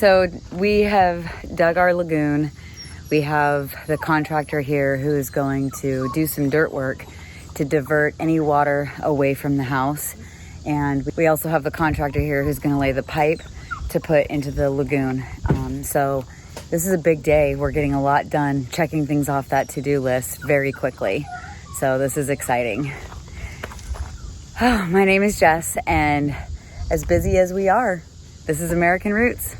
So we have dug our lagoon. We have the contractor here who is going to do some dirt work to divert any water away from the house. And we also have the contractor here who's going to lay the pipe to put into the lagoon. So this is a big day. We're getting a lot done, checking things off that to-do list very quickly. So this is exciting. Oh, my name is Jess, and as busy as we are, this is American Roots.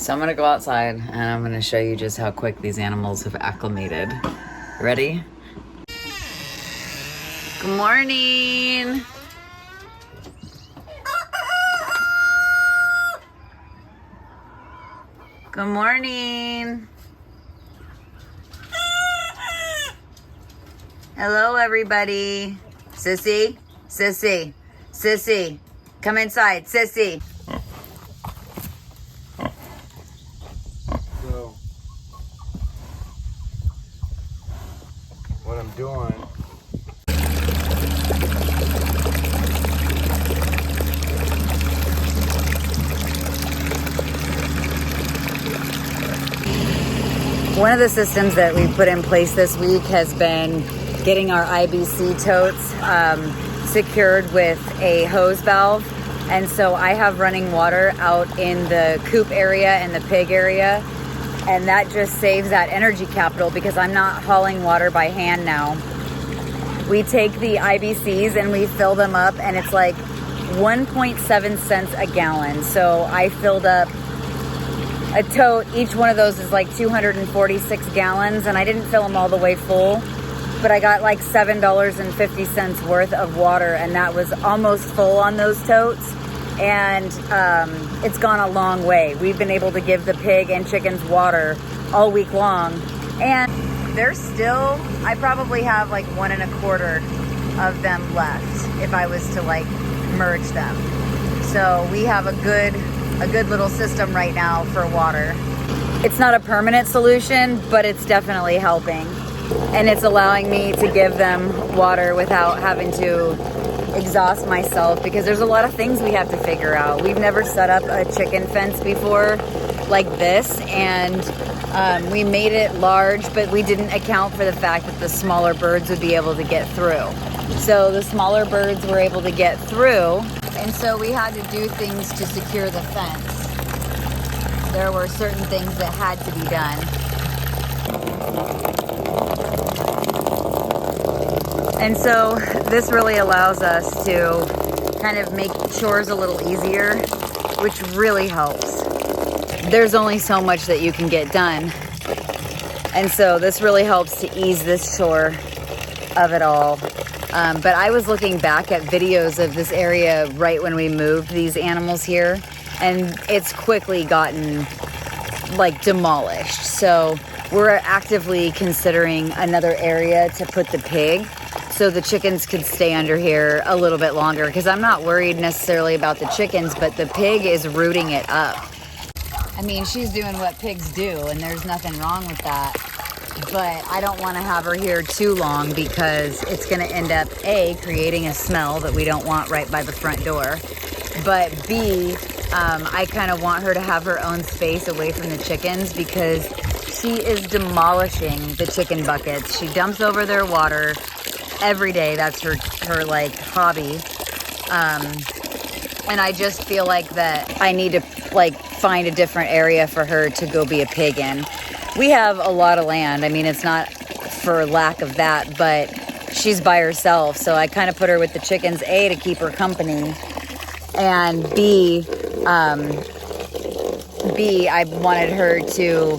So I'm gonna go outside and I'm gonna show you just how quick these animals have acclimated. Ready? Good morning. Good morning. Hello, everybody. Sissy, Sissy, Sissy, come inside, Sissy. What I'm doing. One of the systems that we put in place this week has been getting our IBC totes secured with a hose valve. And so I have running water out in the coop area and the pig area. And that just saves that energy capital because I'm not hauling water by hand now. We take the IBCs and we fill them up, and it's like 1.7 cents a gallon. So I filled up a tote. Each one of those is like 246 gallons, and I didn't fill them all the way full, but I got like $7.50 worth of water, and that was almost full on those totes. And it's gone a long way. We've been able to give the pig and chickens water all week long. And they're still, I probably have like 1 1/4 of them left if I was to like merge them. So we have a good little system right now for water. It's not a permanent solution, but it's definitely helping. And it's allowing me to give them water without having to exhaust myself, because there's a lot of things we have to figure out. We've never set up a chicken fence before like this, and we made it large, but we didn't account for the fact that the smaller birds would be able to get through. So the smaller birds were able to get through, and so we had to do things to secure the fence. There were certain things that had to be done. And so this really allows us to kind of make chores a little easier, which really helps. There's only so much that you can get done. And so this really helps to ease this chore of it all. But I was looking back at videos of this area right when we moved these animals here, and it's quickly gotten like demolished. So we're actively considering another area to put the pig, so the chickens could stay under here a little bit longer, because I'm not worried necessarily about the chickens, but the pig is rooting it up. I mean, she's doing what pigs do, and there's nothing wrong with that. But I don't want to have her here too long, because it's going to end up, A, creating a smell that we don't want right by the front door. But B, I kind of want her to have her own space away from the chickens, because she is demolishing the chicken buckets. She dumps over their water every day. That's her like hobby. And I just feel like that I need to like find a different area for her to go be a pig in. We have a lot of land. I mean, it's not for lack of that, but she's by herself. So I kind of put her with the chickens, A, to keep her company, and B, I wanted her to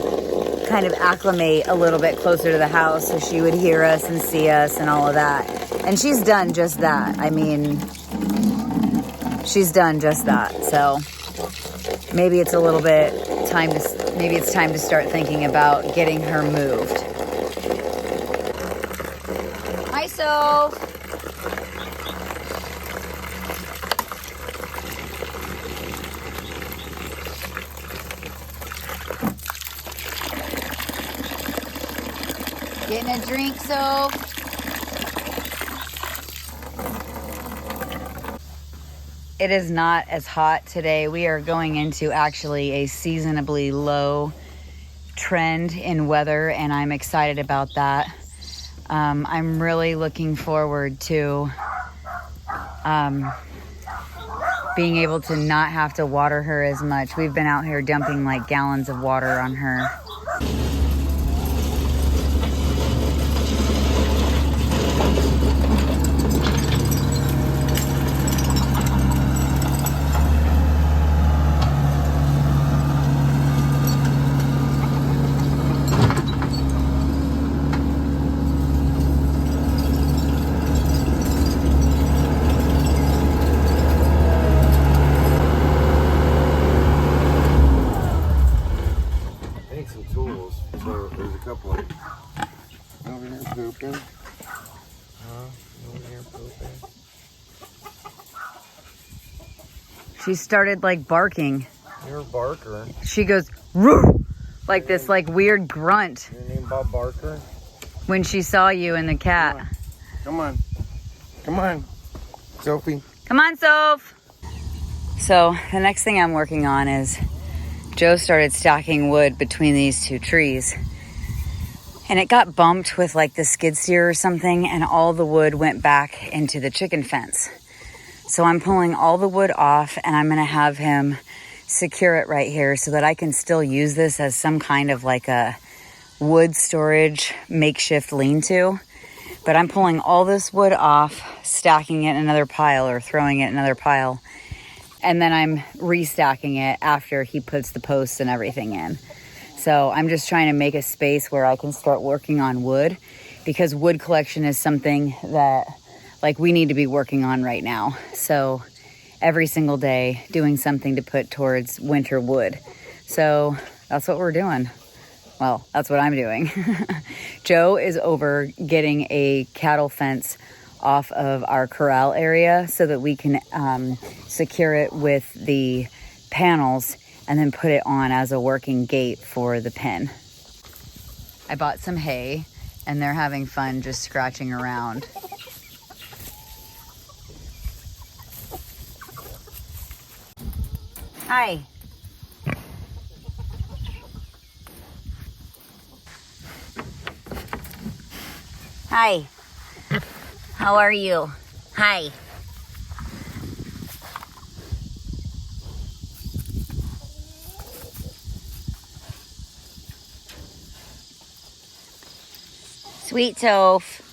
kind of acclimate a little bit closer to the house so she would hear us and see us and all of that. And she's done just that. I mean, she's done just that. So maybe it's a little bit maybe it's time to start thinking about getting her moved. Hi, Soph. Getting a drink, Soph. It is not as hot today. We are going into actually a seasonably low trend in weather, and I'm excited about that. I'm really looking forward to being able to not have to water her as much. We've been out here dumping like gallons of water on her. She started like barking. You're a barker. She goes, "Roo!" Like this like weird grunt. Your name Bob Barker? When she saw you and the cat. Come on. Come on. Sophie. Come on, Soph. So the next thing I'm working on is Joe started stacking wood between these two trees. And it got bumped with like the skid steer or something, and all the wood went back into the chicken fence. So I'm pulling all the wood off, and I'm gonna have him secure it right here so that I can still use this as some kind of like a wood storage makeshift lean-to. But I'm pulling all this wood off, stacking it in another pile or throwing it in another pile. And then I'm restacking it after he puts the posts and everything in. So I'm just trying to make a space where I can start working on wood, because wood collection is something that like we need to be working on right now. So every single day doing something to put towards winter wood. So that's what we're doing. Well, that's what I'm doing. Joe is over getting a cattle fence off of our corral area so that we can secure it with the panels and then put it on as a working gate for the pen. I bought some hay and they're having fun just scratching around. Hi. Hi. How are you? Hi. Sweet Toph.